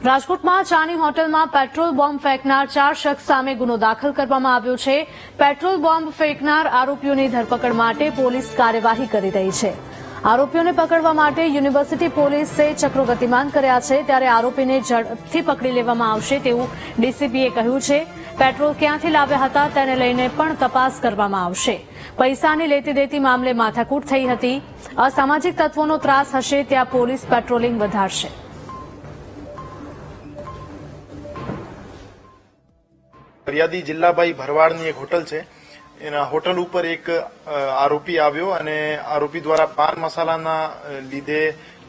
રાજકોટમાં ચાની હોટલમાં પેટ્રોલ બોમ્બ ફેંકનાર 4 શખ્સ સામે ગુનો દાખલ કરવામાં આવ્યો છે। પેટ્રોલ બોમ્બ ફેંકનાર આરોપીઓની ધરપકડ માટે પોલીસ કાર્યવાહી કરી રહી છે। આરોપીઓને પકડવા માટે યુનિવર્સિટી પોલીસે ચક્રો ગતિમાન કર્યા છે, ત્યારે આરોપીને ઝડપથી પકડી લેવામાં આવશે તેવું ડીસીપીએ કહ્યું છે। પેટ્રોલ ક્યાંથી લાવ્યા હતા તેને લઈને પણ તપાસ કરવામાં આવશે। પૈસાની લેતી દેતી મામલે માથાકૂટ થઈ હતી। અસામાજિક તત્વોનો ત્રાસ હશે ત્યાં પોલીસ પેટ્રોલિંગ વધારશે। ફરિયાદી જિલ્લાભાઈ ભરવાડની એક હોટલ છે, એના હોટલ ઉપર એક આરોપી આવ્યો અને આરોપી દ્વારા પાન મસાલાના લીધે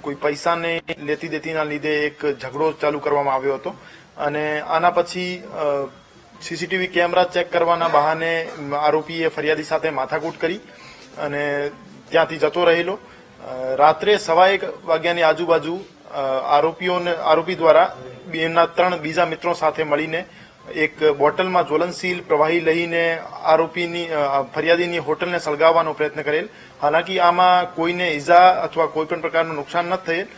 કોઈ પૈસાને લેતી દેતીના લીધે એક ઝઘડો ચાલુ કરવામાં આવ્યો હતો અને આના પછી સીસીટીવી કેમેરા ચેક કરવાના બહાને આરોપીએ ફરિયાદી સાથે માથાકૂટ કરી અને ત્યાંથી જતો રહેલો। રાત્રે 1:15 વાગ્યાની આજુબાજુ આરોપી દ્વારા એમના 3 બીજા મિત્રો સાથે મળીને એક બોટલમાં જ્વલનશીલ પ્રવાહી લઈને આરોપીની ફરિયાદીની હોટલને સળગાવવાનો પ્રયત્ન કરેલ। હાલાકી આમાં કોઈને ઈજા અથવા કોઈ પણ પ્રકારનું નુકસાન ન થયેલ।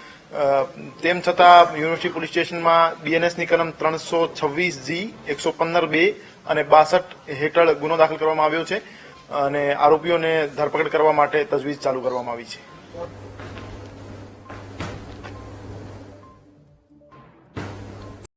તેમ છતાં યુનિવર્સિટી પોલીસ સ્ટેશનમાં બીએનએસની કલમ 326G 115(2) અને 62 હેઠળ ગુનો દાખલ કરવામાં આવ્યો છે અને આરોપીઓને ધરપકડ કરવા માટે તજવીજ ચાલુ કરવામાં આવી છે।